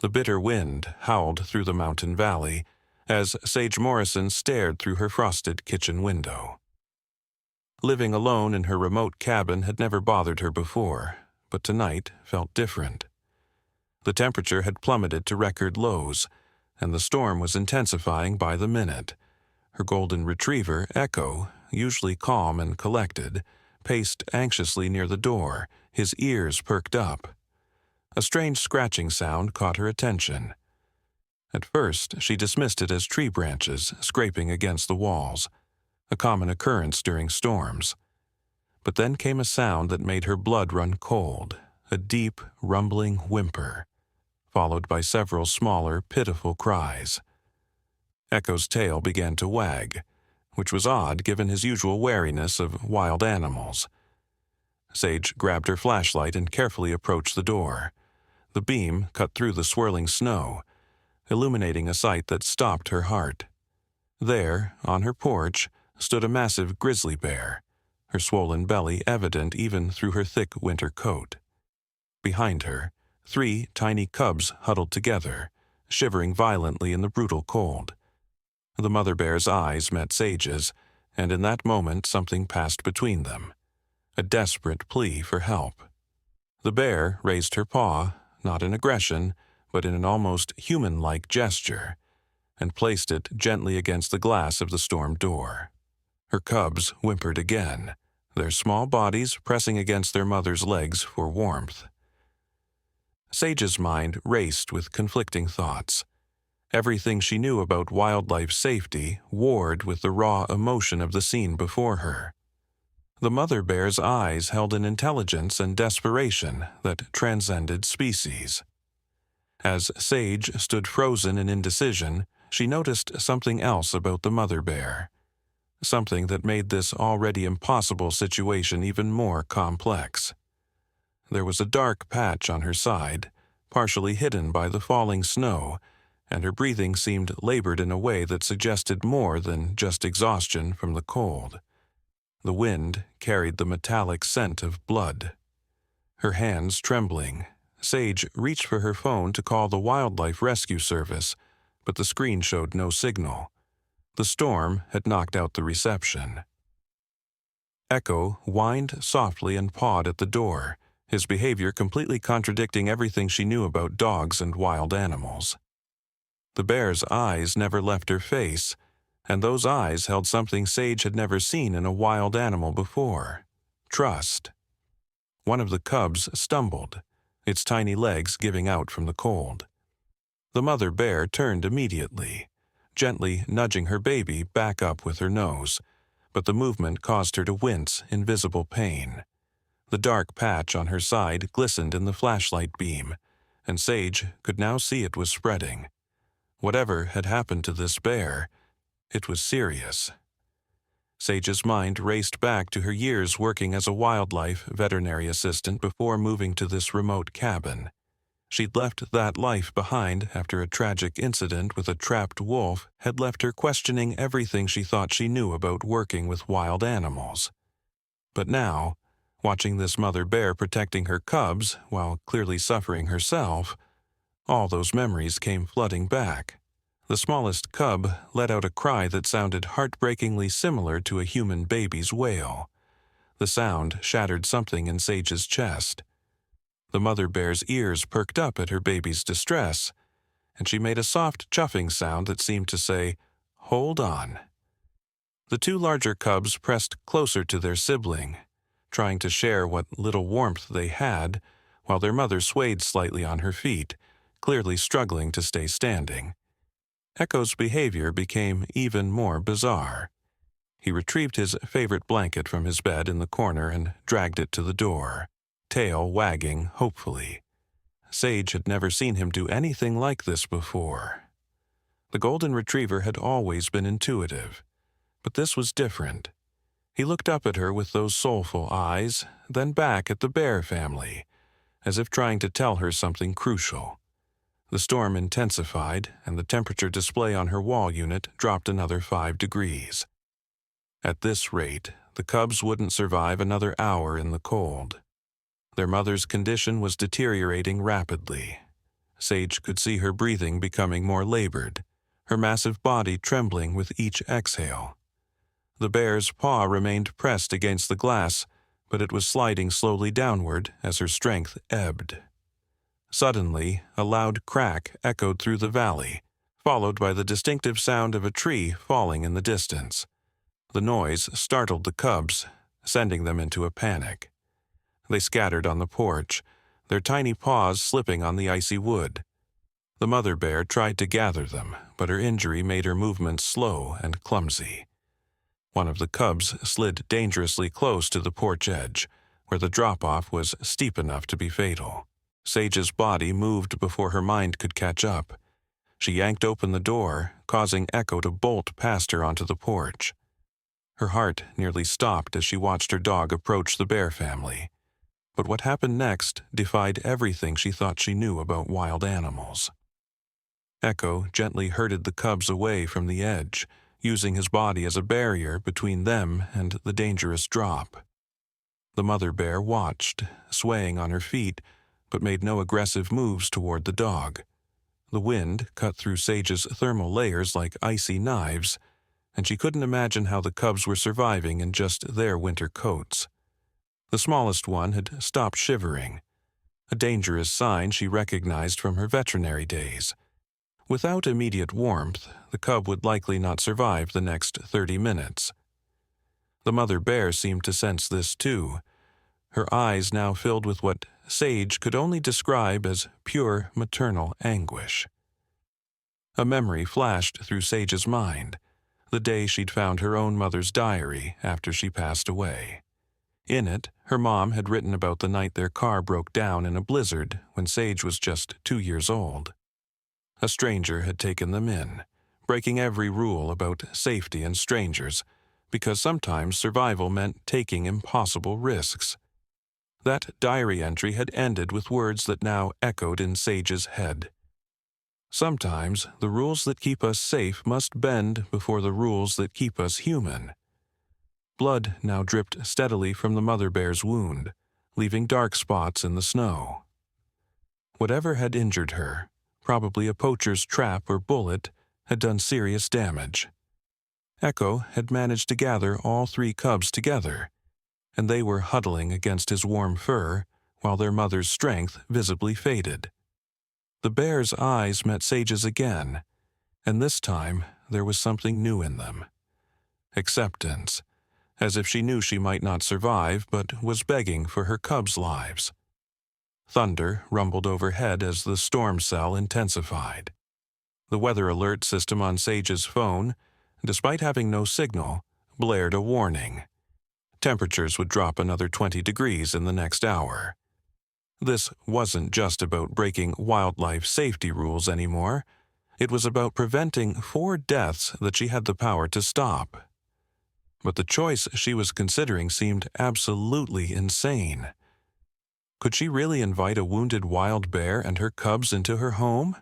The bitter wind howled through the mountain valley as Sage Morrison stared through her frosted kitchen window. Living alone in her remote cabin had never bothered her before, but tonight felt different. The temperature had plummeted to record lows, and the storm was intensifying by the minute. Her golden retriever, Echo, usually calm and collected, paced anxiously near the door, his ears perked up. A strange scratching sound caught her attention. At first, she dismissed it as tree branches scraping against the walls, a common occurrence during storms. But then came a sound that made her blood run cold, a deep, rumbling whimper, followed by several smaller, pitiful cries. Echo's tail began to wag, which was odd given his usual wariness of wild animals. Sage grabbed her flashlight and carefully approached the door. The beam cut through the swirling snow, illuminating a sight that stopped her heart. There, on her porch, stood a massive grizzly bear, her swollen belly evident even through her thick winter coat. Behind her, 3 tiny cubs huddled together, shivering violently in the brutal cold. The mother bear's eyes met Sage's, and in that moment something passed between them, a desperate plea for help. The bear raised her paw, not in aggression, but in an almost human-like gesture, and placed it gently against the glass of the storm door. Her cubs whimpered again, their small bodies pressing against their mother's legs for warmth. Sage's mind raced with conflicting thoughts. Everything she knew about wildlife safety warred with the raw emotion of the scene before her. The mother bear's eyes held an intelligence and desperation that transcended species. As Sage stood frozen in indecision, she noticed something else about the mother bear, something that made this already impossible situation even more complex. There was a dark patch on her side, partially hidden by the falling snow, and her breathing seemed labored in a way that suggested more than just exhaustion from the cold. The wind carried the metallic scent of blood. Her hands trembling, Sage reached for her phone to call the Wildlife Rescue Service, but the screen showed no signal. The storm had knocked out the reception. Echo whined softly and pawed at the door, his behavior completely contradicting everything she knew about dogs and wild animals. The bear's eyes never left her face, and those eyes held something Sage had never seen in a wild animal before: trust. One of the cubs stumbled, its tiny legs giving out from the cold. The mother bear turned immediately, gently nudging her baby back up with her nose, but the movement caused her to wince in visible pain. The dark patch on her side glistened in the flashlight beam, and Sage could now see it was spreading. Whatever had happened to this bear, it was serious. Sage's mind raced back to her years working as a wildlife veterinary assistant before moving to this remote cabin. She'd left that life behind after a tragic incident with a trapped wolf had left her questioning everything she thought she knew about working with wild animals. But now, watching this mother bear protecting her cubs while clearly suffering herself, all those memories came flooding back. The smallest cub let out a cry that sounded heartbreakingly similar to a human baby's wail. The sound shattered something in Sage's chest. The mother bear's ears perked up at her baby's distress, and she made a soft chuffing sound that seemed to say, "Hold on." The 2 larger cubs pressed closer to their sibling, trying to share what little warmth they had, while their mother swayed slightly on her feet, clearly struggling to stay standing. Echo's behavior became even more bizarre. He retrieved his favorite blanket from his bed in the corner and dragged it to the door, tail wagging hopefully. Sage had never seen him do anything like this before. The golden retriever had always been intuitive, but this was different. He looked up at her with those soulful eyes, then back at the bear family, as if trying to tell her something crucial. The storm intensified, and the temperature display on her wall unit dropped another 5 degrees. At this rate, the cubs wouldn't survive another hour in the cold. Their mother's condition was deteriorating rapidly. Sage could see her breathing becoming more labored, her massive body trembling with each exhale. The bear's paw remained pressed against the glass, but it was sliding slowly downward as her strength ebbed. Suddenly, a loud crack echoed through the valley, followed by the distinctive sound of a tree falling in the distance. The noise startled the cubs, sending them into a panic. They scattered on the porch, their tiny paws slipping on the icy wood. The mother bear tried to gather them, but her injury made her movements slow and clumsy. One of the cubs slid dangerously close to the porch edge, where the drop-off was steep enough to be fatal. Sage's body moved before her mind could catch up. She yanked open the door, causing Echo to bolt past her onto the porch. Her heart nearly stopped as she watched her dog approach the bear family. But what happened next defied everything she thought she knew about wild animals. Echo gently herded the cubs away from the edge, using his body as a barrier between them and the dangerous drop. The mother bear watched, swaying on her feet, but made no aggressive moves toward the dog. The wind cut through Sage's thermal layers like icy knives, and she couldn't imagine how the cubs were surviving in just their winter coats. The smallest one had stopped shivering, a dangerous sign she recognized from her veterinary days. Without immediate warmth, the cub would likely not survive the next 30 minutes. The mother bear seemed to sense this too, her eyes now filled with what Sage could only describe as pure maternal anguish. A memory flashed through Sage's mind, the day she'd found her own mother's diary after she passed away. In it, her mom had written about the night their car broke down in a blizzard when Sage was just 2 years old. A stranger had taken them in, breaking every rule about safety and strangers, because sometimes survival meant taking impossible risks. That diary entry had ended with words that now echoed in Sage's head. Sometimes the rules that keep us safe must bend before the rules that keep us human. Blood now dripped steadily from the mother bear's wound, leaving dark spots in the snow. Whatever had injured her, probably a poacher's trap or bullet, had done serious damage. Echo had managed to gather all 3 cubs together, and they were huddling against his warm fur while their mother's strength visibly faded. The bear's eyes met Sage's again, and this time there was something new in them. Acceptance, as if she knew she might not survive but was begging for her cubs' lives. Thunder rumbled overhead as the storm cell intensified. The weather alert system on Sage's phone, despite having no signal, blared a warning. Temperatures would drop another 20 degrees in the next hour. This wasn't just about breaking wildlife safety rules anymore. It was about preventing 4 deaths that she had the power to stop. But the choice she was considering seemed absolutely insane. Could she really invite a wounded wild bear and her cubs into her home?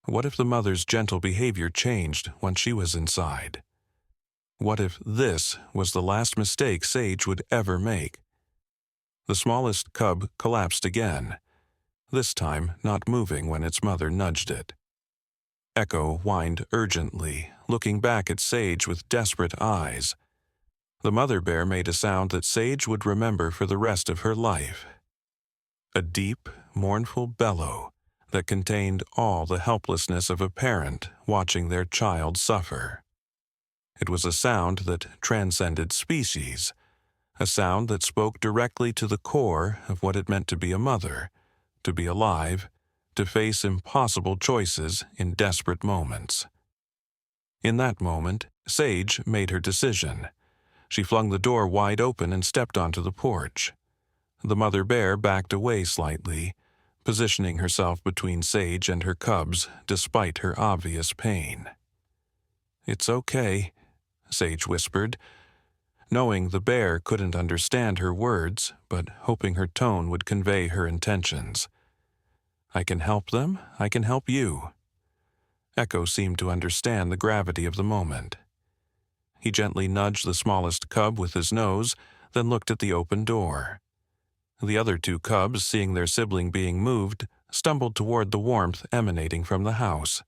What if the mother's gentle behavior changed once she was inside? What if this was the last mistake Sage would ever make? The smallest cub collapsed again, this time not moving when its mother nudged it. Echo whined urgently, looking back at Sage with desperate eyes. The mother bear made a sound that Sage would remember for the rest of her life. A deep, mournful bellow that contained all the helplessness of a parent watching their child suffer. It was a sound that transcended species, a sound that spoke directly to the core of what it meant to be a mother, to be alive, to face impossible choices in desperate moments. In that moment, Sage made her decision. She flung the door wide open and stepped onto the porch. The mother bear backed away slightly, positioning herself between Sage and her cubs despite her obvious pain. "It's okay," Sage whispered, knowing the bear couldn't understand her words, but hoping her tone would convey her intentions. "I can help them, I can help you." Echo seemed to understand the gravity of the moment. He gently nudged the smallest cub with his nose, then looked at the open door. The other 2 cubs, seeing their sibling being moved, stumbled toward the warmth emanating from the house.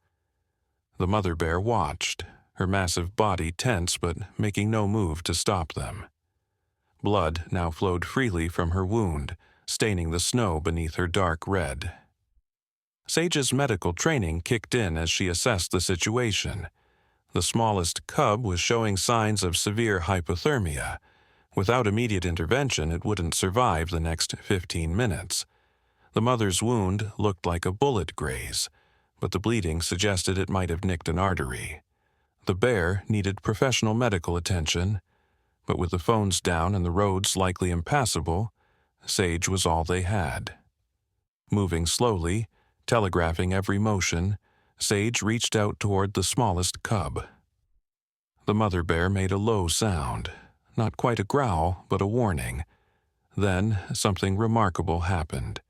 The mother bear watched, her massive body tense but making no move to stop them. Blood now flowed freely from her wound, staining the snow beneath her dark red. Sage's medical training kicked in as she assessed the situation. The smallest cub was showing signs of severe hypothermia. Without immediate intervention, it wouldn't survive the next 15 minutes. The mother's wound looked like a bullet graze, but the bleeding suggested it might have nicked an artery. The bear needed professional medical attention, but with the phones down and the roads likely impassable, Sage was all they had. Moving slowly, telegraphing every motion, Sage reached out toward the smallest cub. The mother bear made a low sound, not quite a growl, but a warning. Then something remarkable happened.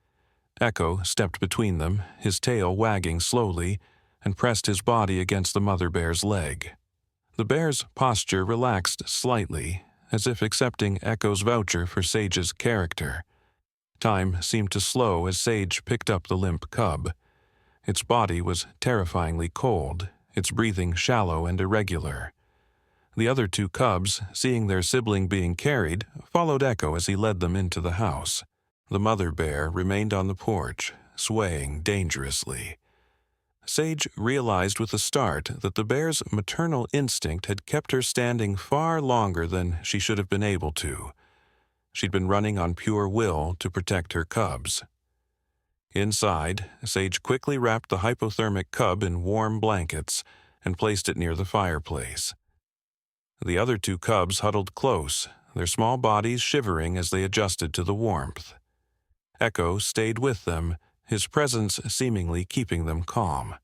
Echo stepped between them, his tail wagging slowly, and pressed his body against the mother bear's leg. The bear's posture relaxed slightly, as if accepting Echo's voucher for Sage's character. Time seemed to slow as Sage picked up the limp cub. Its body was terrifyingly cold, its breathing shallow and irregular. The other two cubs, seeing their sibling being carried, followed Echo as he led them into the house. The mother bear remained on the porch, swaying dangerously. Sage realized with a start that the bear's maternal instinct had kept her standing far longer than she should have been able to. She'd been running on pure will to protect her cubs. Inside, Sage quickly wrapped the hypothermic cub in warm blankets and placed it near the fireplace. The other two cubs huddled close, their small bodies shivering as they adjusted to the warmth. Echo stayed with them, his presence seemingly keeping them calm.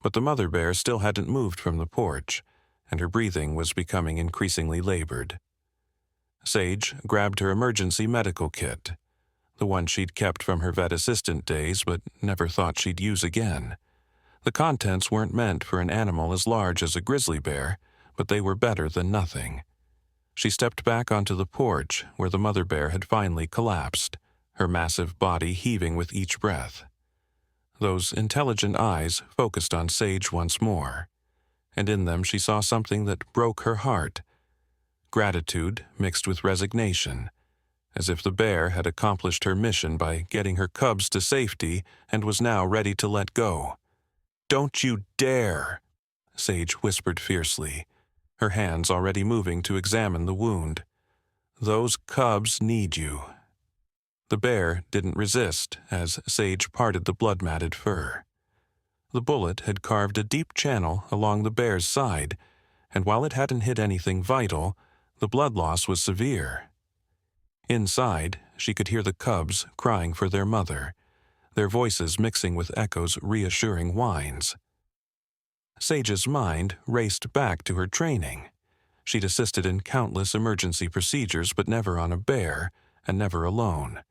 But the mother bear still hadn't moved from the porch, and her breathing was becoming increasingly labored. Sage grabbed her emergency medical kit, the one she'd kept from her vet assistant days but never thought she'd use again. The contents weren't meant for an animal as large as a grizzly bear, but they were better than nothing. She stepped back onto the porch where the mother bear had finally collapsed, her massive body heaving with each breath. Those intelligent eyes focused on Sage once more, and in them she saw something that broke her heart. Gratitude mixed with resignation, as if the bear had accomplished her mission by getting her cubs to safety and was now ready to let go. "Don't you dare!" Sage whispered fiercely, her hands already moving to examine the wound. "Those cubs need you." The bear didn't resist as Sage parted the blood-matted fur. The bullet had carved a deep channel along the bear's side, and while it hadn't hit anything vital, the blood loss was severe. Inside, she could hear the cubs crying for their mother, their voices mixing with Echo's reassuring whines. Sage's mind raced back to her training. She'd assisted in countless emergency procedures, but never on a bear, and never alone.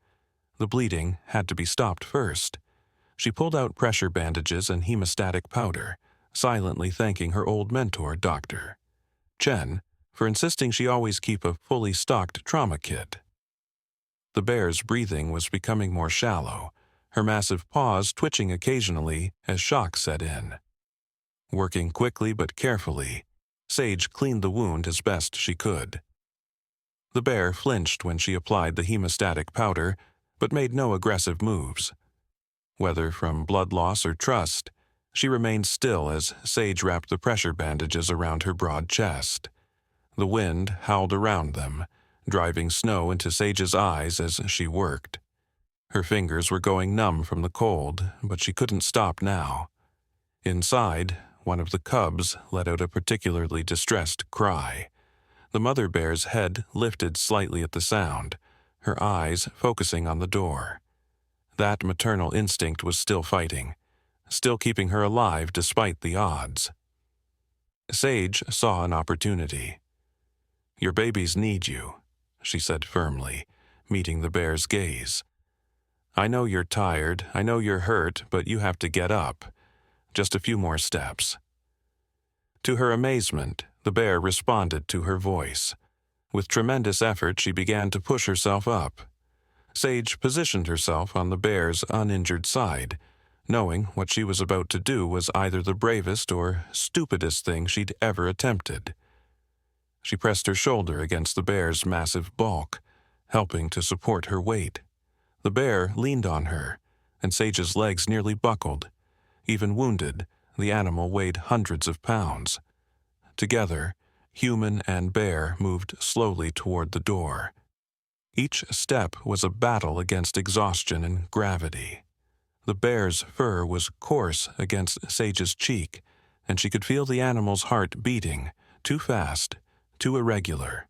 The bleeding had to be stopped first. She pulled out pressure bandages and hemostatic powder, silently thanking her old mentor, Dr. Chen, for insisting she always keep a fully stocked trauma kit. The bear's breathing was becoming more shallow, her massive paws twitching occasionally as shock set in. Working quickly but carefully, Sage cleaned the wound as best she could. The bear flinched when she applied the hemostatic powder, but made no aggressive moves. Whether from blood loss or trust, she remained still as Sage wrapped the pressure bandages around her broad chest. The wind howled around them, driving snow into Sage's eyes as she worked. Her fingers were going numb from the cold, but she couldn't stop now. Inside, one of the cubs let out a particularly distressed cry. The mother bear's head lifted slightly at the sound, her eyes focusing on the door. That maternal instinct was still fighting, still keeping her alive despite the odds. Sage saw an opportunity. "Your babies need you," she said firmly, meeting the bear's gaze. "I know you're tired, I know you're hurt, but you have to get up. Just a few more steps." To her amazement, the bear responded to her voice. With tremendous effort, she began to push herself up. Sage positioned herself on the bear's uninjured side, knowing what she was about to do was either the bravest or stupidest thing she'd ever attempted. She pressed her shoulder against the bear's massive bulk, helping to support her weight. The bear leaned on her, and Sage's legs nearly buckled. Even wounded, the animal weighed hundreds of pounds. Together, human and bear moved slowly toward the door. Each step was a battle against exhaustion and gravity. The bear's fur was coarse against Sage's cheek, and she could feel the animal's heart beating, too fast, too irregular.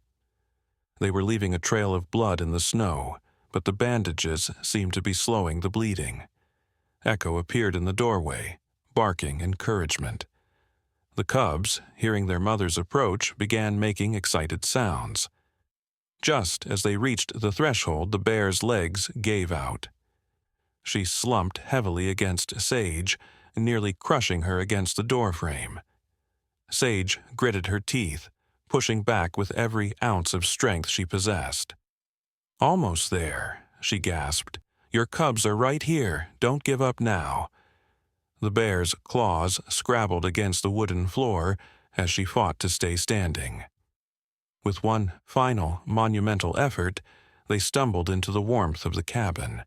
They were leaving a trail of blood in the snow, but the bandages seemed to be slowing the bleeding. Echo appeared in the doorway, barking encouragement. The cubs, hearing their mother's approach, began making excited sounds. Just as they reached the threshold, the bear's legs gave out. She slumped heavily against Sage, nearly crushing her against the doorframe. Sage gritted her teeth, pushing back with every ounce of strength she possessed. "Almost there," she gasped. "Your cubs are right here. Don't give up now." The bear's claws scrabbled against the wooden floor as she fought to stay standing. With one final, monumental effort, they stumbled into the warmth of the cabin.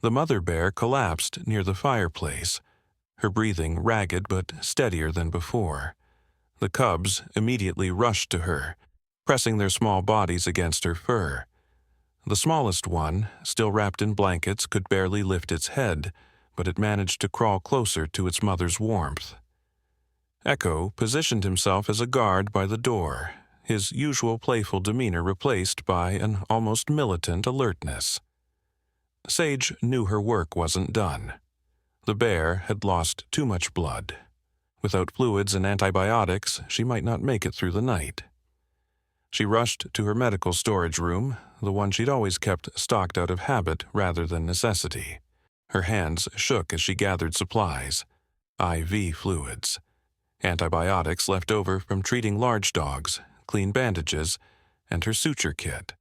The mother bear collapsed near the fireplace, her breathing ragged but steadier than before. The cubs immediately rushed to her, pressing their small bodies against her fur. The smallest one, still wrapped in blankets, could barely lift its head, but it managed to crawl closer to its mother's warmth. Echo positioned himself as a guard by the door, his usual playful demeanor replaced by an almost militant alertness. Sage knew her work wasn't done. The bear had lost too much blood. Without fluids and antibiotics, she might not make it through the night. She rushed to her medical storage room, the one she'd always kept stocked out of habit rather than necessity. Her hands shook as she gathered supplies: IV fluids, antibiotics left over from treating large dogs, clean bandages, and her suture kit.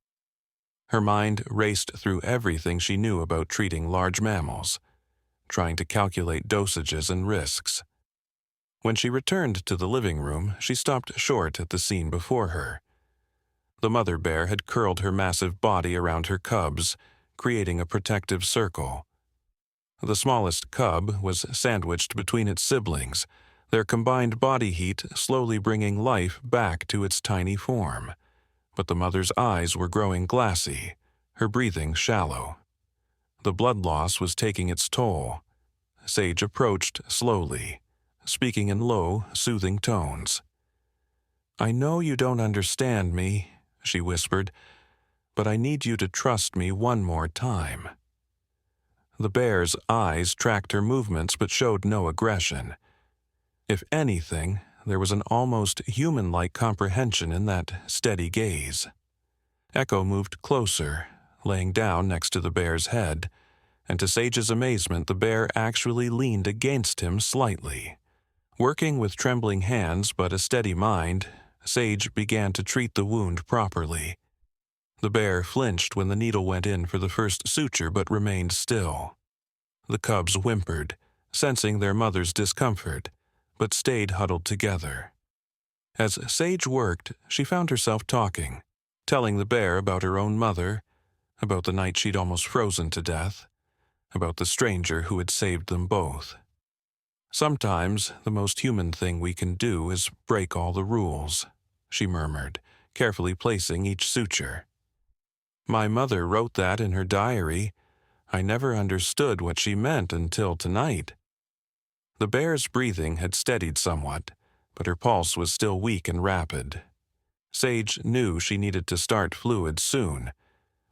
Her mind raced through everything she knew about treating large mammals, trying to calculate dosages and risks. When she returned to the living room, she stopped short at the scene before her. The mother bear had curled her massive body around her cubs, creating a protective circle. The smallest cub was sandwiched between its siblings, their combined body heat slowly bringing life back to its tiny form. But the mother's eyes were growing glassy, her breathing shallow. The blood loss was taking its toll. Sage approached slowly, speaking in low, soothing tones. "I know you don't understand me," she whispered, "but I need you to trust me one more time." The bear's eyes tracked her movements but showed no aggression. If anything, there was an almost human-like comprehension in that steady gaze. Echo moved closer, laying down next to the bear's head, and to Sage's amazement the bear actually leaned against him slightly. Working with trembling hands but a steady mind, Sage began to treat the wound properly. The bear flinched when the needle went in for the first suture but remained still. The cubs whimpered, sensing their mother's discomfort, but stayed huddled together. As Sage worked, she found herself talking, telling the bear about her own mother, about the night she'd almost frozen to death, about the stranger who had saved them both. "Sometimes the most human thing we can do is break all the rules," she murmured, carefully placing each suture. "My mother wrote that in her diary. I never understood what she meant until tonight." The bear's breathing had steadied somewhat, but her pulse was still weak and rapid. Sage knew she needed to start fluids soon,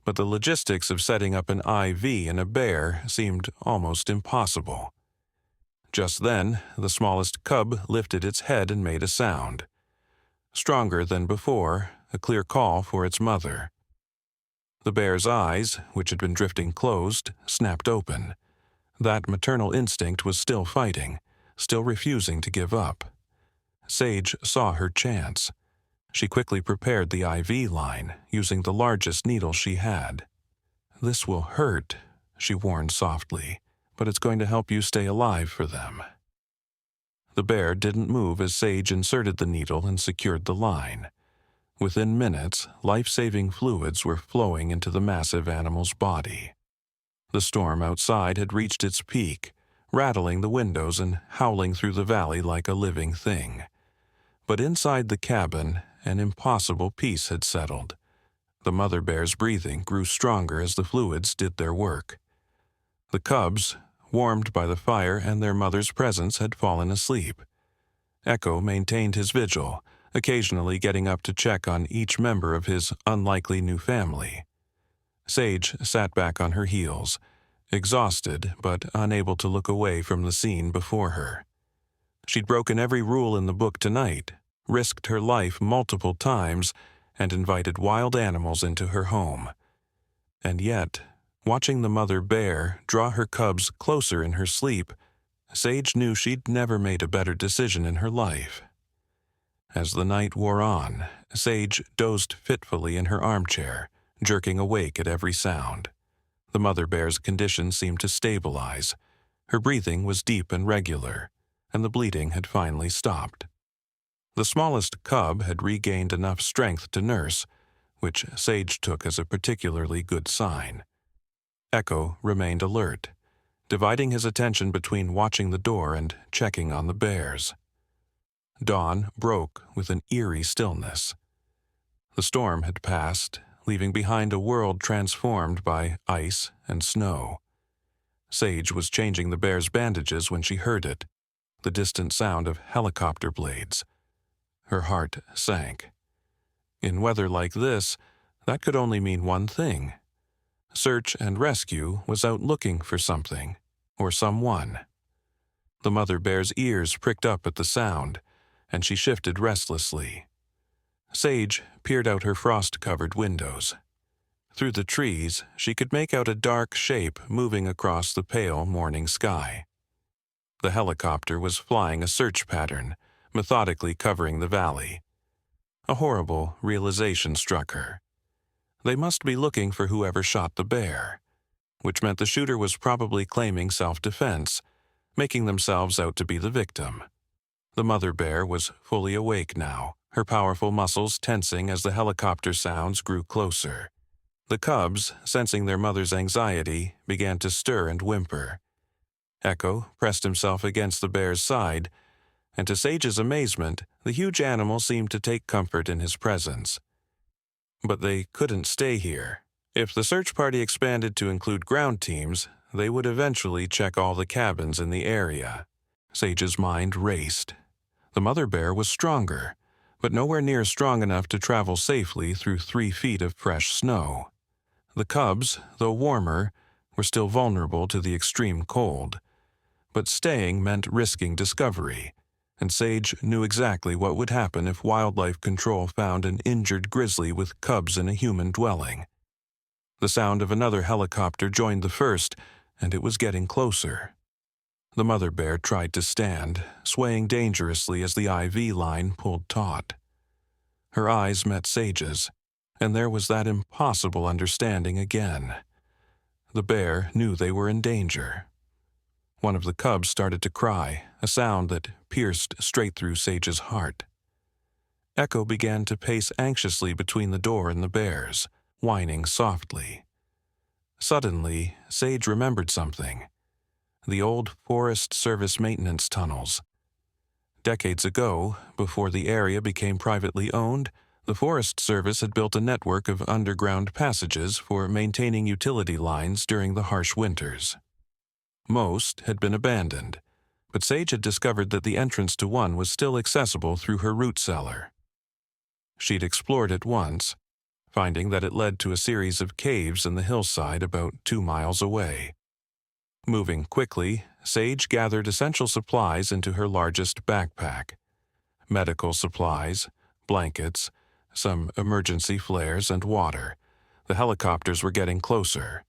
but the logistics of setting up an IV in a bear seemed almost impossible. Just then, the smallest cub lifted its head and made a sound. Stronger than before, a clear call for its mother. The bear's eyes, which had been drifting closed, snapped open. That maternal instinct was still fighting, still refusing to give up. Sage saw her chance. She quickly prepared the IV line, using the largest needle she had. "This will hurt," she warned softly, "but it's going to help you stay alive for them." The bear didn't move as Sage inserted the needle and secured the line. Within minutes, life-saving fluids were flowing into the massive animal's body. The storm outside had reached its peak, rattling the windows and howling through the valley like a living thing. But inside the cabin, an impossible peace had settled. The mother bear's breathing grew stronger as the fluids did their work. The cubs, warmed by the fire and their mother's presence, had fallen asleep. Echo maintained his vigil, occasionally getting up to check on each member of his unlikely new family. Sage sat back on her heels, exhausted but unable to look away from the scene before her. She'd broken every rule in the book tonight, risked her life multiple times, and invited wild animals into her home. And yet, watching the mother bear draw her cubs closer in her sleep, Sage knew she'd never made a better decision in her life. As the night wore on, Sage dozed fitfully in her armchair, jerking awake at every sound. The mother bear's condition seemed to stabilize. Her breathing was deep and regular, and the bleeding had finally stopped. The smallest cub had regained enough strength to nurse, which Sage took as a particularly good sign. Echo remained alert, dividing his attention between watching the door and checking on the bears. Dawn broke with an eerie stillness. The storm had passed, leaving behind a world transformed by ice and snow. Sage was changing the bear's bandages when she heard it, the distant sound of helicopter blades. Her heart sank. In weather like this, that could only mean one thing. Search and rescue was out looking for something, or someone. The mother bear's ears pricked up at the sound, and she shifted restlessly. Sage peered out her frost-covered windows. Through the trees, she could make out a dark shape moving across the pale morning sky. The helicopter was flying a search pattern, methodically covering the valley. A horrible realization struck her. They must be looking for whoever shot the bear, which meant the shooter was probably claiming self-defense, making themselves out to be the victim. The mother bear was fully awake now, her powerful muscles tensing as the helicopter sounds grew closer. The cubs, sensing their mother's anxiety, began to stir and whimper. Echo pressed himself against the bear's side, and to Sage's amazement, the huge animal seemed to take comfort in his presence. But they couldn't stay here. If the search party expanded to include ground teams, they would eventually check all the cabins in the area. Sage's mind raced. The mother bear was stronger, but nowhere near strong enough to travel safely through 3 feet of fresh snow. The cubs, though warmer, were still vulnerable to the extreme cold. But staying meant risking discovery, and Sage knew exactly what would happen if wildlife control found an injured grizzly with cubs in a human dwelling. The sound of another helicopter joined the first, and it was getting closer. The mother bear tried to stand, swaying dangerously as the IV line pulled taut. Her eyes met Sage's, and there was that impossible understanding again. The bear knew they were in danger. One of the cubs started to cry, a sound that pierced straight through Sage's heart. Echo began to pace anxiously between the door and the bears, whining softly. Suddenly, Sage remembered something. The old Forest Service maintenance tunnels. Decades ago, before the area became privately owned, the Forest Service had built a network of underground passages for maintaining utility lines during the harsh winters. Most had been abandoned, but Sage had discovered that the entrance to one was still accessible through her root cellar. She'd explored it once, finding that it led to a series of caves in the hillside about 2 miles away. Moving quickly, Sage gathered essential supplies into her largest backpack. Medical supplies, blankets, some emergency flares, and water. The helicopters were getting closer.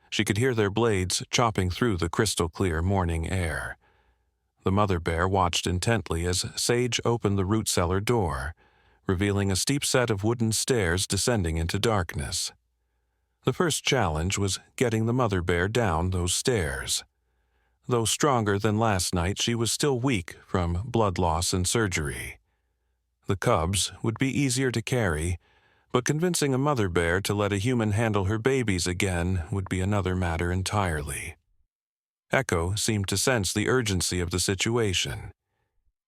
She could hear their blades chopping through the crystal-clear morning air. The mother bear watched intently as Sage opened the root cellar door, revealing a steep set of wooden stairs descending into darkness. The first challenge was getting the mother bear down those stairs. Though stronger than last night, she was still weak from blood loss and surgery. The cubs would be easier to carry, but convincing a mother bear to let a human handle her babies again would be another matter entirely. Echo seemed to sense the urgency of the situation.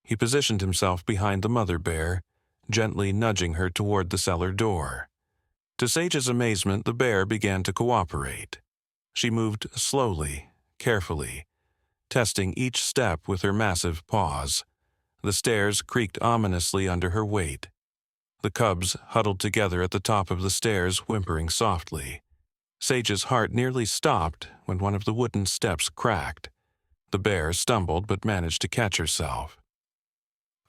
He positioned himself behind the mother bear, gently nudging her toward the cellar door. To Sage's amazement, the bear began to cooperate. She moved slowly, carefully, testing each step with her massive paws. The stairs creaked ominously under her weight. The cubs huddled together at the top of the stairs, whimpering softly. Sage's heart nearly stopped when one of the wooden steps cracked. The bear stumbled but managed to catch herself.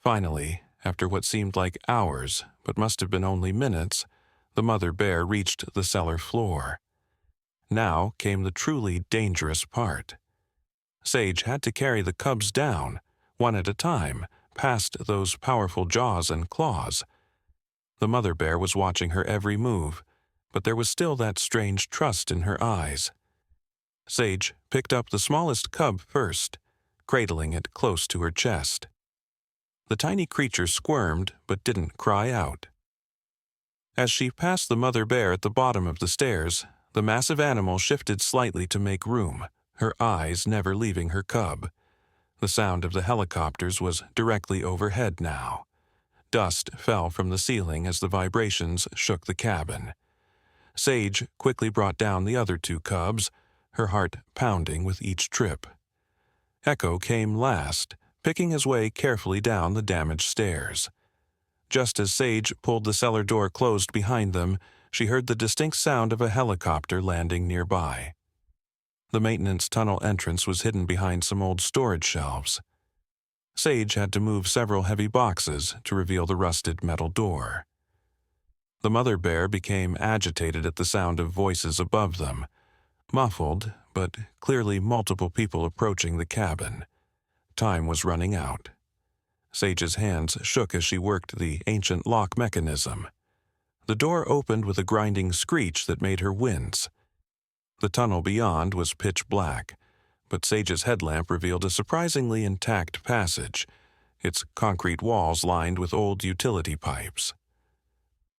Finally, after what seemed like hours, but must have been only minutes, the mother bear reached the cellar floor. Now came the truly dangerous part. Sage had to carry the cubs down, one at a time, past those powerful jaws and claws. The mother bear was watching her every move, but there was still that strange trust in her eyes. Sage picked up the smallest cub first, cradling it close to her chest. The tiny creature squirmed but didn't cry out. As she passed the mother bear at the bottom of the stairs, the massive animal shifted slightly to make room, her eyes never leaving her cub. The sound of the helicopters was directly overhead now. Dust fell from the ceiling as the vibrations shook the cabin. Sage quickly brought down the other two cubs, her heart pounding with each trip. Echo came last, picking his way carefully down the damaged stairs. Just as Sage pulled the cellar door closed behind them, she heard the distinct sound of a helicopter landing nearby. The maintenance tunnel entrance was hidden behind some old storage shelves. Sage had to move several heavy boxes to reveal the rusted metal door. The mother bear became agitated at the sound of voices above them, muffled, but clearly multiple people approaching the cabin. Time was running out. Sage's hands shook as she worked the ancient lock mechanism. The door opened with a grinding screech that made her wince. The tunnel beyond was pitch black, but Sage's headlamp revealed a surprisingly intact passage, its concrete walls lined with old utility pipes.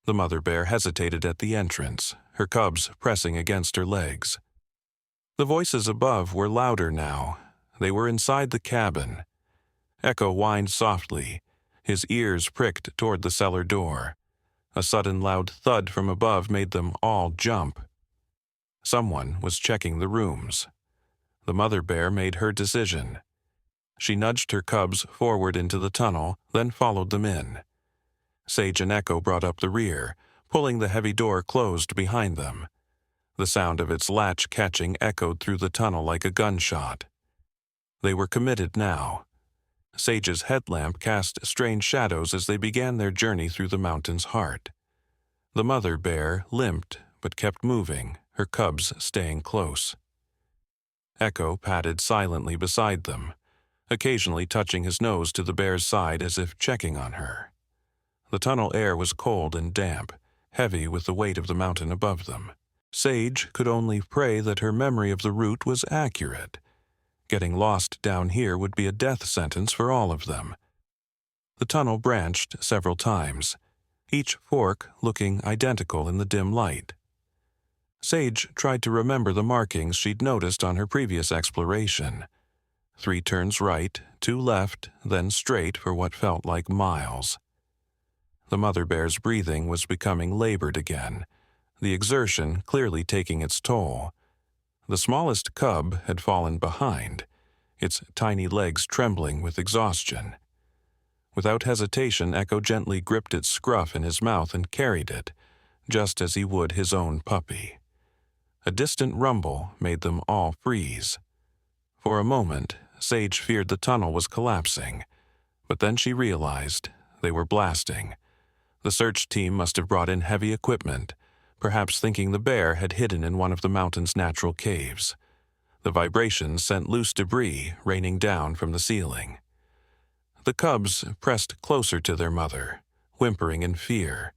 The mother bear hesitated at the entrance, her cubs pressing against her legs. The voices above were louder now. They were inside the cabin. Echo whined softly, his ears pricked toward the cellar door. A sudden loud thud from above made them all jump. Someone was checking the rooms. The mother bear made her decision. She nudged her cubs forward into the tunnel, then followed them in. Sage and Echo brought up the rear, pulling the heavy door closed behind them. The sound of its latch catching echoed through the tunnel like a gunshot. They were committed now. Sage's headlamp cast strange shadows as they began their journey through the mountain's heart. The mother bear limped but kept moving, her cubs staying close. Echo padded silently beside them, occasionally touching his nose to the bear's side as if checking on her. The tunnel air was cold and damp, heavy with the weight of the mountain above them. Sage could only pray that her memory of the route was accurate. Getting lost down here would be a death sentence for all of them. The tunnel branched several times, each fork looking identical in the dim light. Sage tried to remember the markings she'd noticed on her previous exploration. 3 turns right, 2 left, then straight for what felt like miles. The mother bear's breathing was becoming labored again, the exertion clearly taking its toll. The smallest cub had fallen behind, its tiny legs trembling with exhaustion. Without hesitation, Echo gently gripped its scruff in his mouth and carried it, just as he would his own puppy. A distant rumble made them all freeze. For a moment, Sage feared the tunnel was collapsing, but then she realized they were blasting. The search team must have brought in heavy equipment, perhaps thinking the bear had hidden in one of the mountain's natural caves. The vibrations sent loose debris raining down from the ceiling. The cubs pressed closer to their mother, whimpering in fear.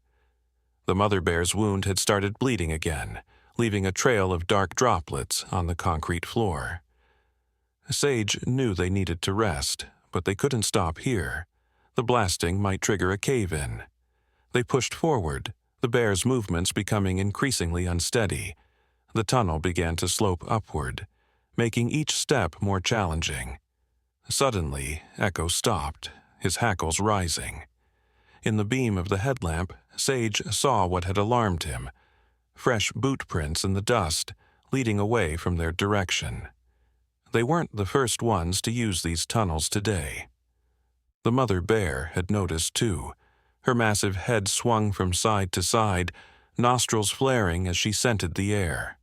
The mother bear's wound had started bleeding again, leaving a trail of dark droplets on the concrete floor. Sage knew they needed to rest, but they couldn't stop here. The blasting might trigger a cave-in. They pushed forward, the bear's movements becoming increasingly unsteady. The tunnel began to slope upward, making each step more challenging. Suddenly, Echo stopped, his hackles rising. In the beam of the headlamp, Sage saw what had alarmed him: fresh boot prints in the dust, leading away from their direction. They weren't the first ones to use these tunnels today. The mother bear had noticed too. Her massive head swung from side to side, nostrils flaring as she scented the air.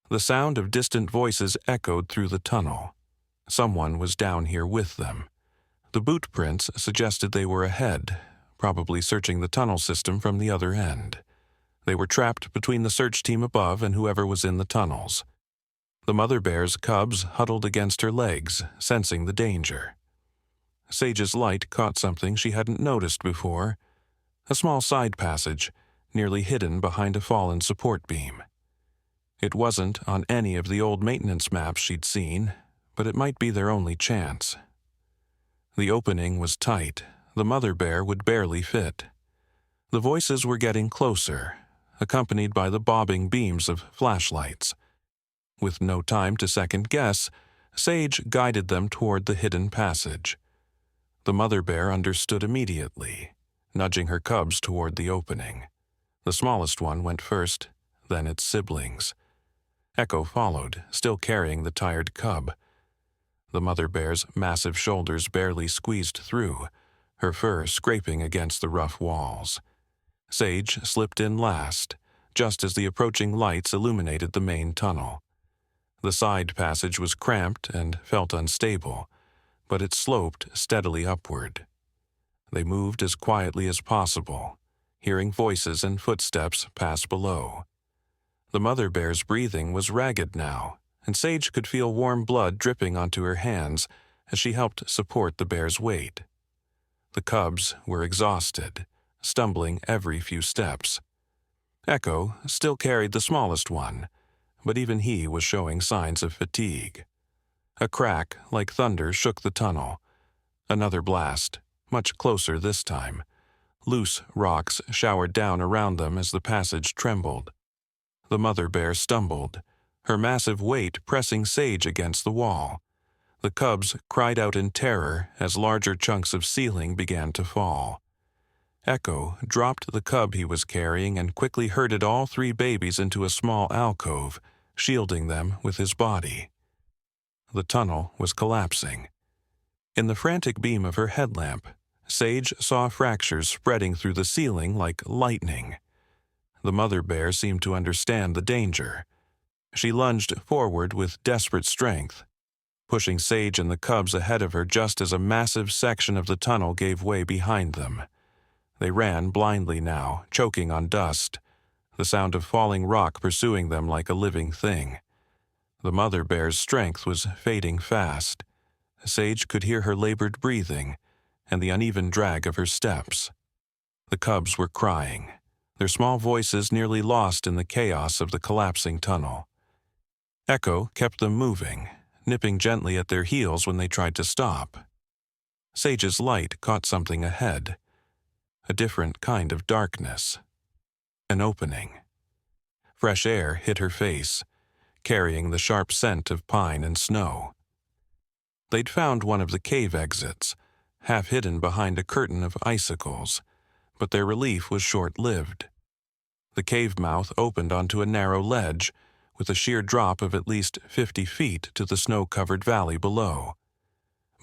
The sound of distant voices echoed through the tunnel. Someone was down here with them. The boot prints suggested they were ahead, probably searching the tunnel system from the other end. They were trapped between the search team above and whoever was in the tunnels. The mother bear's cubs huddled against her legs, sensing the danger. Sage's light caught something she hadn't noticed before: a small side passage, nearly hidden behind a fallen support beam. It wasn't on any of the old maintenance maps she'd seen, but it might be their only chance. The opening was tight. The mother bear would barely fit. The voices were getting closer, accompanied by the bobbing beams of flashlights. With no time to second-guess, Sage guided them toward the hidden passage. The mother bear understood immediately, nudging her cubs toward the opening. The smallest one went first, then its siblings. Echo followed, still carrying the tired cub. The mother bear's massive shoulders barely squeezed through, her fur scraping against the rough walls. Sage slipped in last, just as the approaching lights illuminated the main tunnel. The side passage was cramped and felt unstable, but it sloped steadily upward. They moved as quietly as possible, hearing voices and footsteps pass below. The mother bear's breathing was ragged now, and Sage could feel warm blood dripping onto her hands as she helped support the bear's weight. The cubs were exhausted, stumbling every few steps. Echo still carried the smallest one, but even he was showing signs of fatigue. A crack like thunder shook the tunnel. Another blast, much closer this time. Loose rocks showered down around them as the passage trembled. The mother bear stumbled, her massive weight pressing Sage against the wall. The cubs cried out in terror as larger chunks of ceiling began to fall. Echo dropped the cub he was carrying and quickly herded all three babies into a small alcove, shielding them with his body. The tunnel was collapsing. In the frantic beam of her headlamp, Sage saw fractures spreading through the ceiling like lightning. The mother bear seemed to understand the danger. She lunged forward with desperate strength, pushing Sage and the cubs ahead of her just as a massive section of the tunnel gave way behind them. They ran blindly now, choking on dust, the sound of falling rock pursuing them like a living thing. The mother bear's strength was fading fast. Sage could hear her labored breathing and the uneven drag of her steps. The cubs were crying, their small voices nearly lost in the chaos of the collapsing tunnel. Echo kept them moving, nipping gently at their heels when they tried to stop. Sage's light caught something ahead, a different kind of darkness. An opening. Fresh air hit her face, carrying the sharp scent of pine and snow. They'd found one of the cave exits, half hidden behind a curtain of icicles, but their relief was short-lived. The cave mouth opened onto a narrow ledge, with a sheer drop of at least 50 feet to the snow-covered valley below.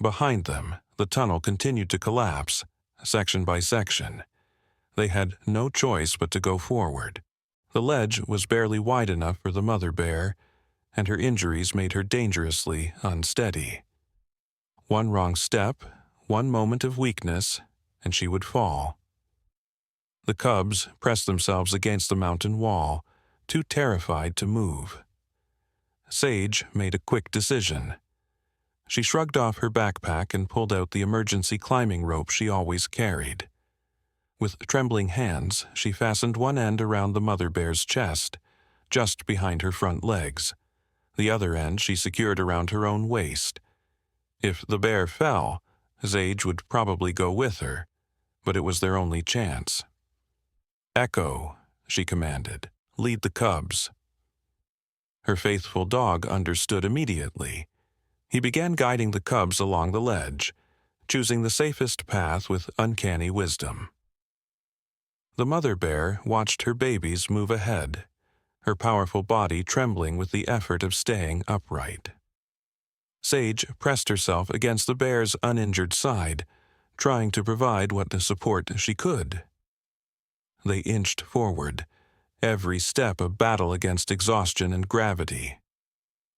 Behind them, the tunnel continued to collapse, section by section. They had no choice but to go forward. The ledge was barely wide enough for the mother bear, and her injuries made her dangerously unsteady. One wrong step, one moment of weakness, and she would fall. The cubs pressed themselves against the mountain wall, too terrified to move. Sage made a quick decision. She shrugged off her backpack and pulled out the emergency climbing rope she always carried. With trembling hands, she fastened one end around the mother bear's chest, just behind her front legs. The other end she secured around her own waist. If the bear fell, Sage would probably go with her, but it was their only chance. "Echo," she commanded, "lead the cubs." Her faithful dog understood immediately. He began guiding the cubs along the ledge, choosing the safest path with uncanny wisdom. The mother bear watched her babies move ahead, her powerful body trembling with the effort of staying upright. Sage pressed herself against the bear's uninjured side, trying to provide what support she could. They inched forward, every step a battle against exhaustion and gravity.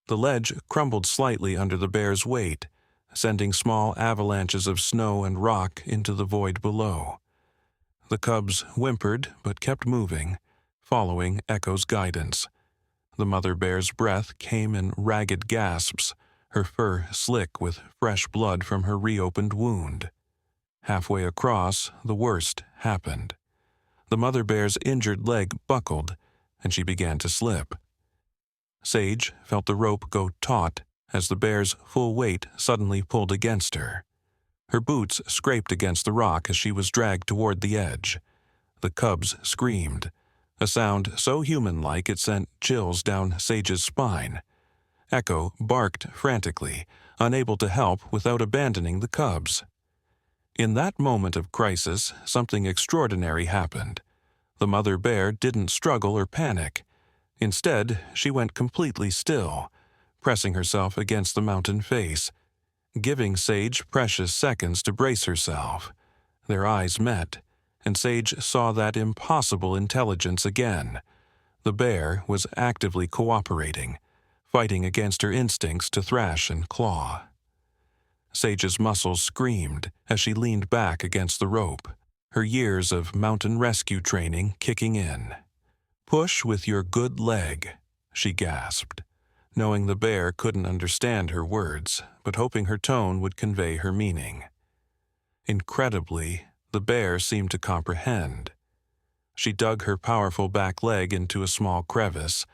The ledge crumbled slightly under the bear's weight, sending small avalanches of snow and rock into the void below. The cubs whimpered but kept moving, following Echo's guidance. The mother bear's breath came in ragged gasps, her fur slick with fresh blood from her reopened wound. Halfway across, the worst happened. The mother bear's injured leg buckled, and she began to slip. Sage felt the rope go taut as the bear's full weight suddenly pulled against her. Her boots scraped against the rock as she was dragged toward the edge. The cubs screamed, a sound so human-like it sent chills down Sage's spine. Echo barked frantically, unable to help without abandoning the cubs. In that moment of crisis, something extraordinary happened. The mother bear didn't struggle or panic. Instead, she went completely still, pressing herself against the mountain face, giving Sage precious seconds to brace herself. Their eyes met, and Sage saw that impossible intelligence again. The bear was actively cooperating, fighting against her instincts to thrash and claw. Sage's muscles screamed as she leaned back against the rope, her years of mountain rescue training kicking in. "Push with your good leg," she gasped, knowing the bear couldn't understand her words, but hoping her tone would convey her meaning. Incredibly, the bear seemed to comprehend. She dug her powerful back leg into a small crevice,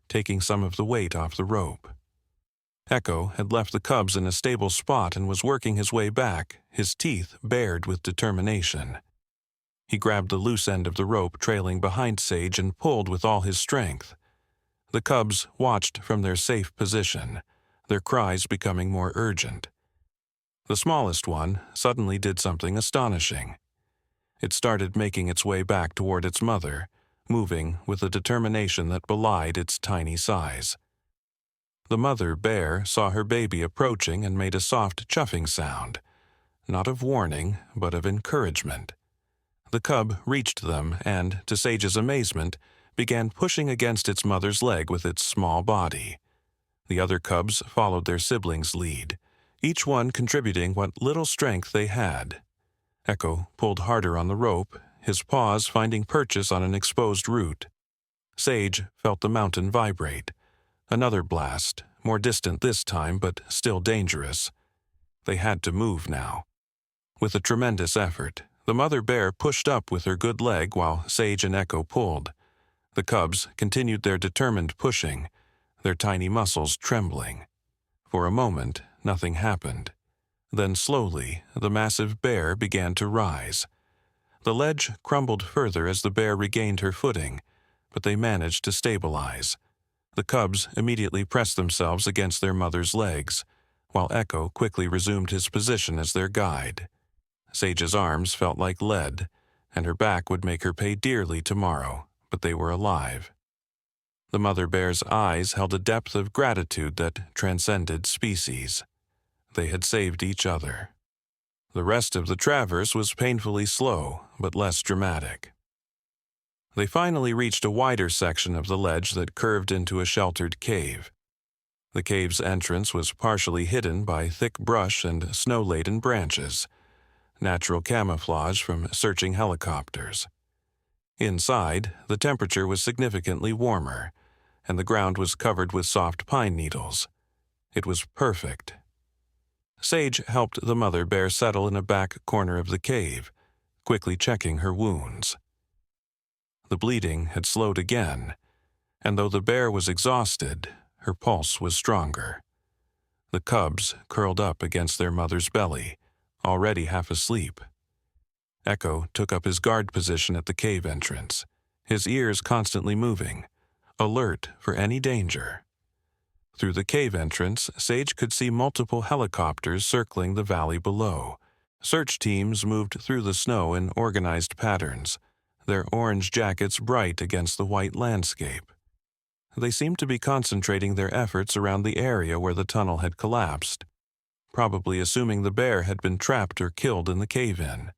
taking some of the weight off the rope. Echo had left the cubs in a stable spot and was working his way back, his teeth bared with determination. He grabbed the loose end of the rope trailing behind Sage and pulled with all his strength. The cubs watched from their safe position, their cries becoming more urgent. The smallest one suddenly did something astonishing. It started making its way back toward its mother, moving with a determination that belied its tiny size. The mother bear saw her baby approaching and made a soft chuffing sound, not of warning, but of encouragement. The cub reached them and, to Sage's amazement, began pushing against its mother's leg with its small body. The other cubs followed their siblings' lead, each one contributing what little strength they had. Echo pulled harder on the rope, his paws finding purchase on an exposed root. Sage felt the mountain vibrate. Another blast, more distant this time, but still dangerous. They had to move now. With a tremendous effort, the mother bear pushed up with her good leg while Sage and Echo pulled. The cubs continued their determined pushing, their tiny muscles trembling. For a moment, nothing happened. Then slowly, the massive bear began to rise. The ledge crumbled further as the bear regained her footing, but they managed to stabilize. The cubs immediately pressed themselves against their mother's legs, while Echo quickly resumed his position as their guide. Sage's arms felt like lead, and her back would make her pay dearly tomorrow, but they were alive. The mother bear's eyes held a depth of gratitude that transcended species. They had saved each other. The rest of the traverse was painfully slow, but less dramatic. They finally reached a wider section of the ledge that curved into a sheltered cave. The cave's entrance was partially hidden by thick brush and snow-laden branches, natural camouflage from searching helicopters. Inside, the temperature was significantly warmer, and the ground was covered with soft pine needles. It was perfect. Sage helped the mother bear settle in a back corner of the cave, quickly checking her wounds. The bleeding had slowed again, and though the bear was exhausted, her pulse was stronger. The cubs curled up against their mother's belly, already half asleep. Echo took up his guard position at the cave entrance, his ears constantly moving, alert for any danger. Through the cave entrance, Sage could see multiple helicopters circling the valley below. Search teams moved through the snow in organized patterns, their orange jackets bright against the white landscape. They seemed to be concentrating their efforts around the area where the tunnel had collapsed, probably assuming the bear had been trapped or killed in the cave-in.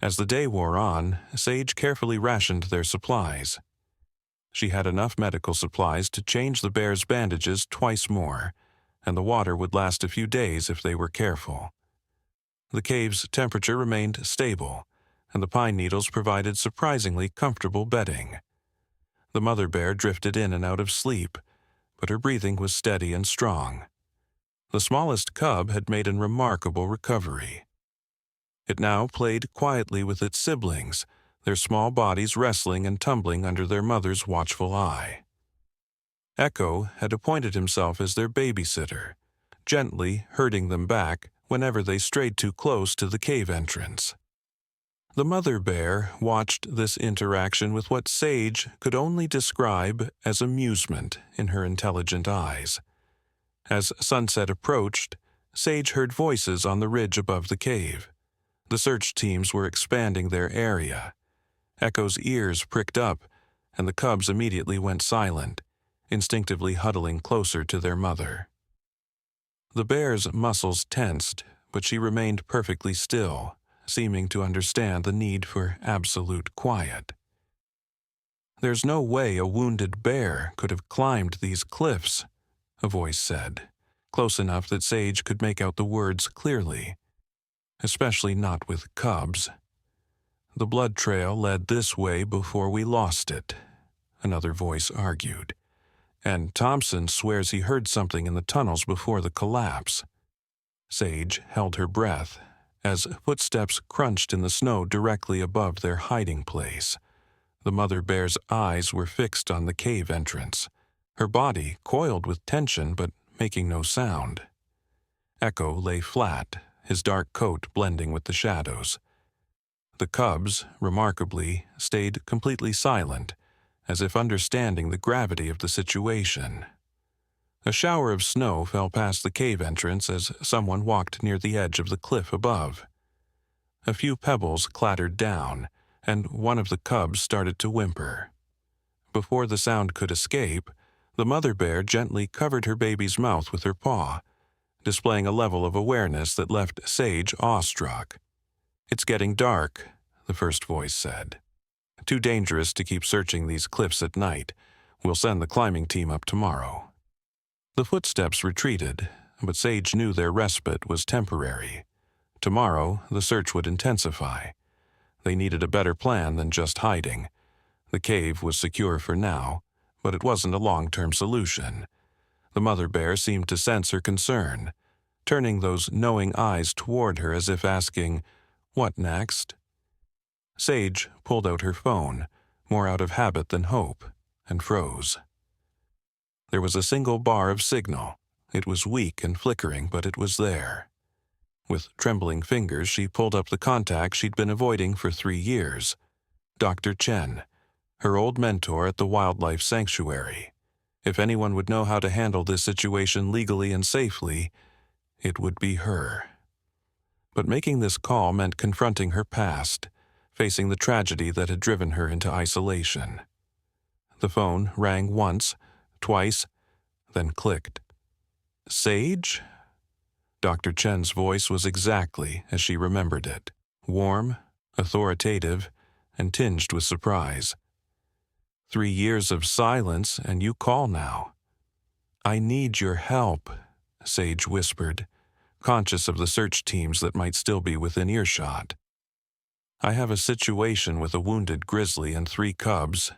As the day wore on, Sage carefully rationed their supplies. She had enough medical supplies to change the bear's bandages twice more, and the water would last a few days if they were careful. The cave's temperature remained stable, and the pine needles provided surprisingly comfortable bedding. The mother bear drifted in and out of sleep, but her breathing was steady and strong. The smallest cub had made a remarkable recovery. It now played quietly with its siblings, their small bodies wrestling and tumbling under their mother's watchful eye. Echo had appointed himself as their babysitter, gently herding them back whenever they strayed too close to the cave entrance. The mother bear watched this interaction with what Sage could only describe as amusement in her intelligent eyes. As sunset approached, Sage heard voices on the ridge above the cave. The search teams were expanding their area. Echo's ears pricked up, and the cubs immediately went silent, instinctively huddling closer to their mother. The bear's muscles tensed, but she remained perfectly still, seeming to understand the need for absolute quiet. "There's no way a wounded bear could have climbed these cliffs," a voice said, close enough that Sage could make out the words clearly. "Especially not with cubs. The blood trail led this way before we lost it," another voice argued. "And Thompson swears he heard something in the tunnels before the collapse." Sage held her breath as footsteps crunched in the snow directly above their hiding place. The mother bear's eyes were fixed on the cave entrance, her body coiled with tension but making no sound. Echo lay flat, his dark coat blending with the shadows. The cubs, remarkably, stayed completely silent, as if understanding the gravity of the situation. A shower of snow fell past the cave entrance as someone walked near the edge of the cliff above. A few pebbles clattered down, and one of the cubs started to whimper. Before the sound could escape, the mother bear gently covered her baby's mouth with her paw, displaying a level of awareness that left Sage awestruck. "It's getting dark," the first voice said. "Too dangerous to keep searching these cliffs at night. We'll send the climbing team up tomorrow." The footsteps retreated, but Sage knew their respite was temporary. Tomorrow, the search would intensify. They needed a better plan than just hiding. The cave was secure for now, but it wasn't a long-term solution. The mother bear seemed to sense her concern, turning those knowing eyes toward her as if asking, "What next?" Sage pulled out her phone, more out of habit than hope, and froze. There was a single bar of signal. It was weak and flickering, but it was there. With trembling fingers, she pulled up the contact she'd been avoiding for 3 years. Dr. Chen, her old mentor at the wildlife sanctuary. If anyone would know how to handle this situation legally and safely, it would be her. But making this call meant confronting her past, facing the tragedy that had driven her into isolation. The phone rang once, twice, then clicked. "Sage?" Dr. Chen's voice was exactly as she remembered it, warm, authoritative, and tinged with surprise. 3 years of silence, and you call now." "I need your help," Sage whispered, conscious of the search teams that might still be within earshot. "I have a situation with a wounded grizzly and 3 cubs.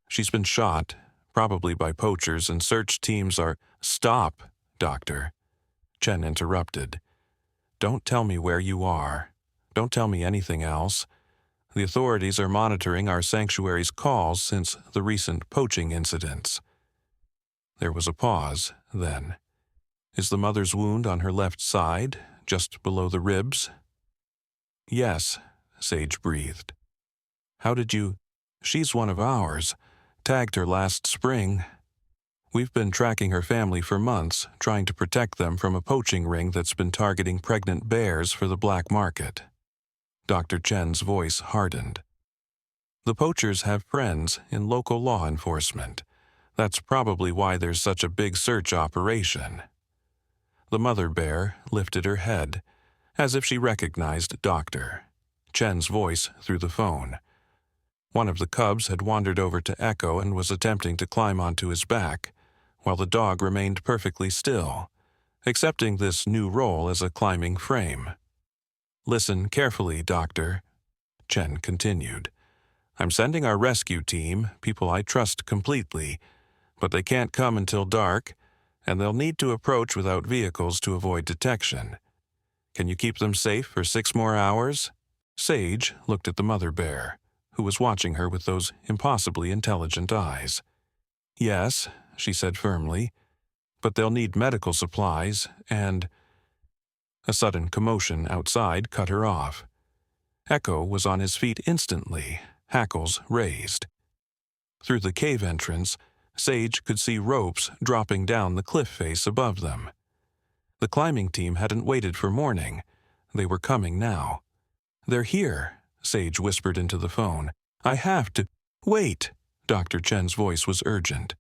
She's been shot, probably by poachers, and search teams are—" "Stop, Doctor," Chen interrupted. "Don't tell me where you are. Don't tell me anything else. The authorities are monitoring our sanctuary's calls since the recent poaching incidents." There was a pause, then. "Is the mother's wound on her left side, just below the ribs?" "Yes," Sage breathed. "How did you—" "She's one of ours. Tagged her last spring. We've been tracking her family for months, trying to protect them from a poaching ring that's been targeting pregnant bears for the black market." Dr. Chen's voice hardened. "The poachers have friends in local law enforcement. That's probably why there's such a big search operation." The mother bear lifted her head, as if she recognized Dr. Chen's voice through the phone. One of the cubs had wandered over to Echo and was attempting to climb onto his back, while the dog remained perfectly still, accepting this new role as a climbing frame. "Listen carefully, Doctor," Chen continued. "I'm sending our rescue team, people I trust completely, but they can't come until dark, and they'll need to approach without vehicles to avoid detection. Can you keep them safe for 6 more hours?" Sage looked at the mother bear, who was watching her with those impossibly intelligent eyes. "Yes," she said firmly, "but they'll need medical supplies and—" A sudden commotion outside cut her off. Echo was on his feet instantly, hackles raised. Through the cave entrance, Sage could see ropes dropping down the cliff face above them. The climbing team hadn't waited for morning. They were coming now. "They're here," Sage whispered into the phone. "I have to—" "Wait!" Dr. Chen's voice was urgent.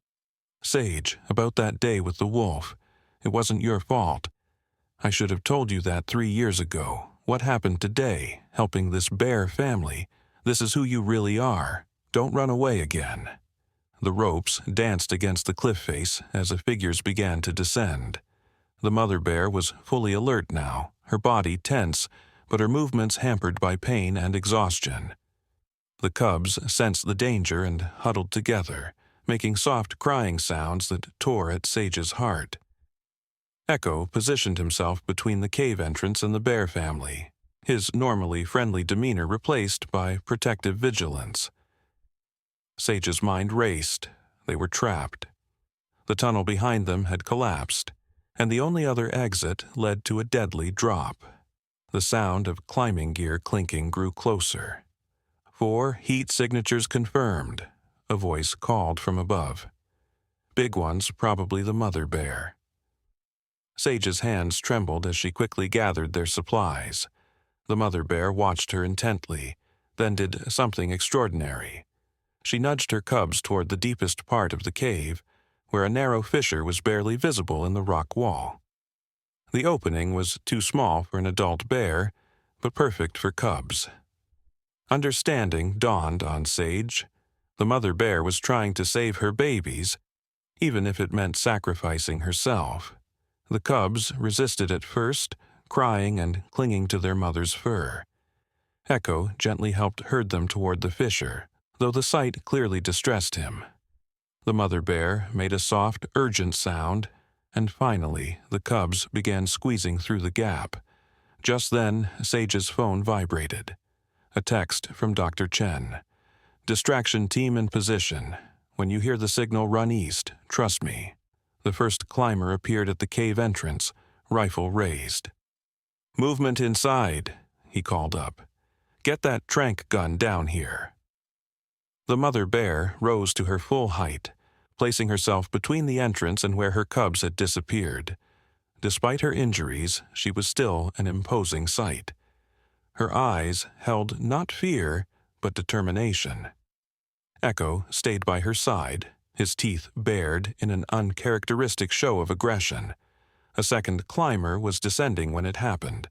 "Sage, about that day with the wolf. It wasn't your fault. I should have told you that 3 years ago. What happened today, helping this bear family? This is who you really are. Don't run away again." The ropes danced against the cliff face as the figures began to descend. The mother bear was fully alert now, her body tense, but her movements hampered by pain and exhaustion. The cubs sensed the danger and huddled together, making soft crying sounds that tore at Sage's heart. Echo positioned himself between the cave entrance and the bear family, his normally friendly demeanor replaced by protective vigilance. Sage's mind raced. They were trapped. The tunnel behind them had collapsed, and the only other exit led to a deadly drop. The sound of climbing gear clinking grew closer. 4 heat signatures confirmed, a voice called from above. Big ones, probably the mother bear. Sage's hands trembled as she quickly gathered their supplies. The mother bear watched her intently, then did something extraordinary. She nudged her cubs toward the deepest part of the cave, where a narrow fissure was barely visible in the rock wall. The opening was too small for an adult bear, but perfect for cubs. Understanding dawned on Sage. The mother bear was trying to save her babies, even if it meant sacrificing herself. The cubs resisted at first, crying and clinging to their mother's fur. Echo gently helped herd them toward the fissure, though the sight clearly distressed him. The mother bear made a soft, urgent sound, and finally the cubs began squeezing through the gap. Just then, Sage's phone vibrated. A text from Dr. Chen. "Distraction team in position. When you hear the signal, run east. Trust me." The first climber appeared at the cave entrance, rifle raised. "Movement inside," he called up. "Get that tranq gun down here." The mother bear rose to her full height, placing herself between the entrance and where her cubs had disappeared. Despite her injuries, she was still an imposing sight. Her eyes held not fear, but determination. Echo stayed by her side, his teeth bared in an uncharacteristic show of aggression. A second climber was descending when it happened.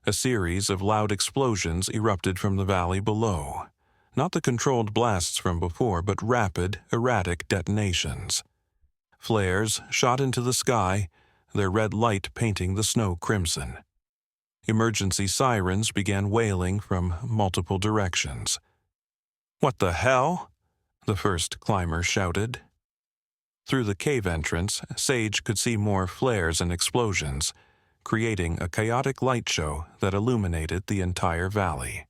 A series of loud explosions erupted from the valley below. Not the controlled blasts from before, but rapid, erratic detonations. Flares shot into the sky, their red light painting the snow crimson. Emergency sirens began wailing from multiple directions. "What the hell?" the first climber shouted. Through the cave entrance, Sage could see more flares and explosions, creating a chaotic light show that illuminated the entire valley.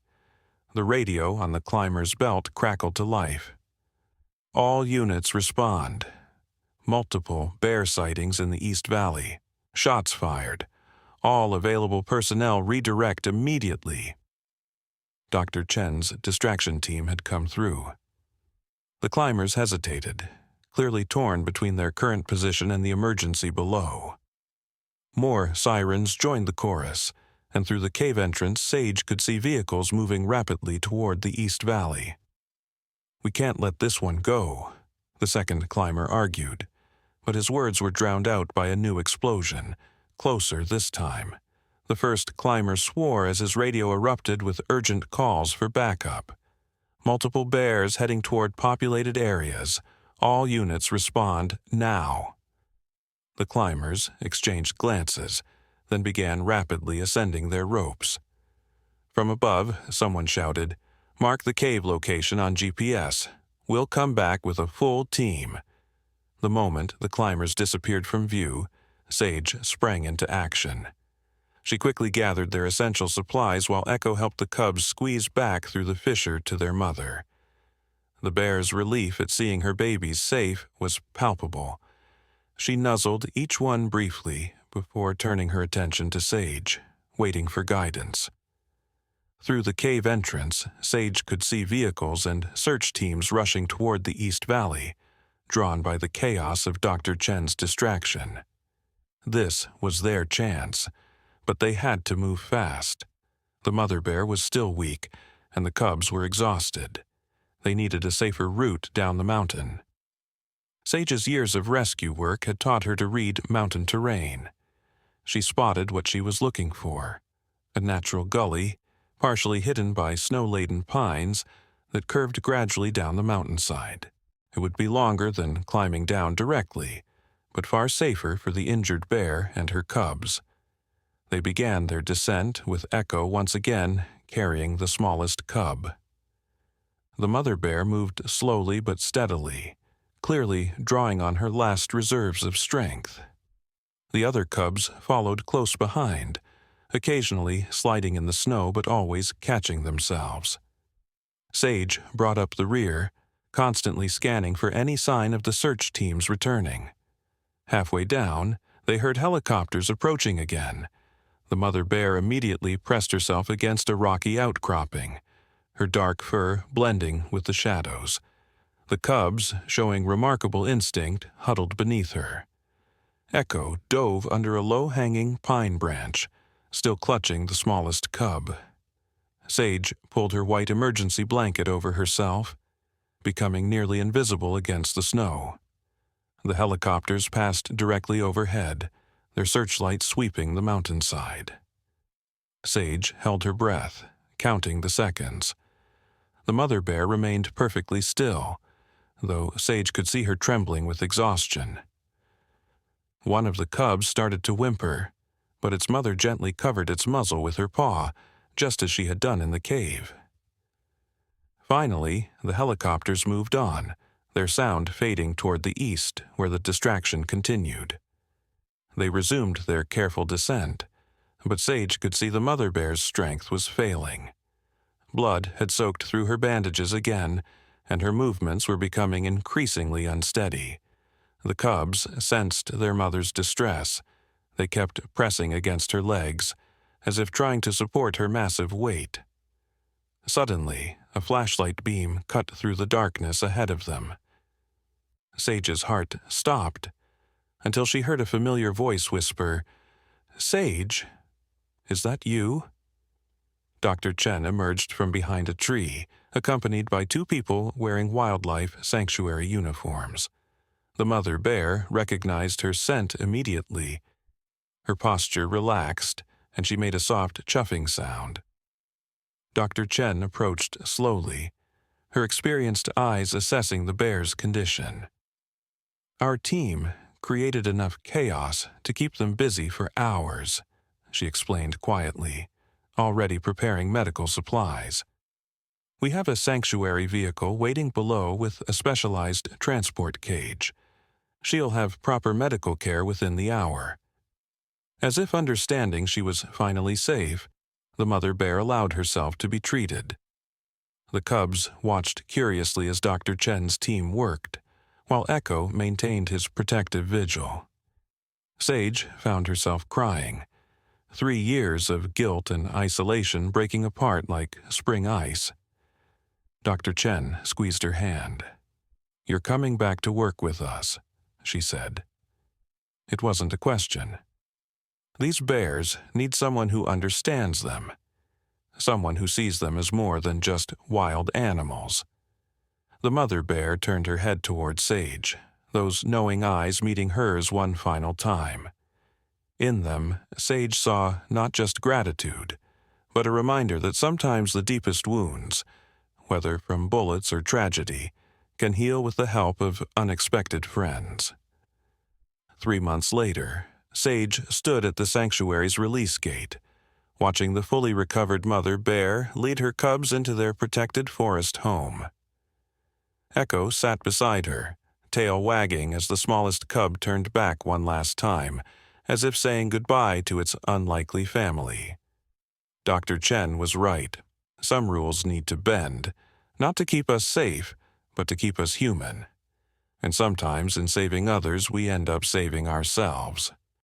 The radio on the climber's belt crackled to life. All units respond. Multiple bear sightings in the East Valley. Shots fired. All available personnel redirect immediately. Dr. Chen's distraction team had come through. The climbers hesitated, clearly torn between their current position and the emergency below. More sirens joined the chorus, and through the cave entrance, Sage could see vehicles moving rapidly toward the East Valley. "We can't let this one go," the second climber argued, but his words were drowned out by a new explosion, closer this time. The first climber swore as his radio erupted with urgent calls for backup. Multiple bears heading toward populated areas. All units respond now. The climbers exchanged glances, then began rapidly ascending their ropes. From above, someone shouted, "Mark the cave location on GPS. We'll come back with a full team." The moment the climbers disappeared from view, Sage sprang into action. She quickly gathered their essential supplies while Echo helped the cubs squeeze back through the fissure to their mother. The bear's relief at seeing her babies safe was palpable. She nuzzled each one briefly before turning her attention to Sage, waiting for guidance. Through the cave entrance, Sage could see vehicles and search teams rushing toward the East Valley, drawn by the chaos of Dr. Chen's distraction. This was their chance, but they had to move fast. The mother bear was still weak, and the cubs were exhausted. They needed a safer route down the mountain. Sage's years of rescue work had taught her to read mountain terrain. She spotted what she was looking for, a natural gully, partially hidden by snow-laden pines that curved gradually down the mountainside. It would be longer than climbing down directly, but far safer for the injured bear and her cubs. They began their descent with Echo once again carrying the smallest cub. The mother bear moved slowly but steadily, clearly drawing on her last reserves of strength. The other cubs followed close behind, occasionally sliding in the snow but always catching themselves. Sage brought up the rear, constantly scanning for any sign of the search teams returning. Halfway down, they heard helicopters approaching again. The mother bear immediately pressed herself against a rocky outcropping, her dark fur blending with the shadows. The cubs, showing remarkable instinct, huddled beneath her. Echo dove under a low-hanging pine branch, still clutching the smallest cub. Sage pulled her white emergency blanket over herself, becoming nearly invisible against the snow. The helicopters passed directly overhead, their searchlights sweeping the mountainside. Sage held her breath, counting the seconds. The mother bear remained perfectly still, though Sage could see her trembling with exhaustion. One of the cubs started to whimper, but its mother gently covered its muzzle with her paw, just as she had done in the cave. Finally, the helicopters moved on, their sound fading toward the east, where the distraction continued. They resumed their careful descent, but Sage could see the mother bear's strength was failing. Blood had soaked through her bandages again, and her movements were becoming increasingly unsteady. The cubs sensed their mother's distress. They kept pressing against her legs, as if trying to support her massive weight. Suddenly, a flashlight beam cut through the darkness ahead of them. Sage's heart stopped, until she heard a familiar voice whisper, "Sage, is that you?" Dr. Chen emerged from behind a tree, accompanied by two people wearing wildlife sanctuary uniforms. The mother bear recognized her scent immediately. Her posture relaxed, and she made a soft chuffing sound. Dr. Chen approached slowly, her experienced eyes assessing the bear's condition. "Our team created enough chaos to keep them busy for hours," she explained quietly, already preparing medical supplies. "We have a sanctuary vehicle waiting below with a specialized transport cage. She'll have proper medical care within the hour." As if understanding she was finally safe, the mother bear allowed herself to be treated. The cubs watched curiously as Dr. Chen's team worked, while Echo maintained his protective vigil. Sage found herself crying, 3 years of guilt and isolation breaking apart like spring ice. Dr. Chen squeezed her hand. "You're coming back to work with us," she said. It wasn't a question. These bears need someone who understands them, someone who sees them as more than just wild animals. The mother bear turned her head toward Sage, those knowing eyes meeting hers one final time. In them, Sage saw not just gratitude, but a reminder that sometimes the deepest wounds, whether from bullets or tragedy, can heal with the help of unexpected friends. 3 months later, Sage stood at the sanctuary's release gate, watching the fully recovered mother bear lead her cubs into their protected forest home. Echo sat beside her, tail wagging as the smallest cub turned back one last time, as if saying goodbye to its unlikely family. Dr. Chen was right. Some rules need to bend, not to keep us safe, but to keep us human. And sometimes in saving others, we end up saving ourselves.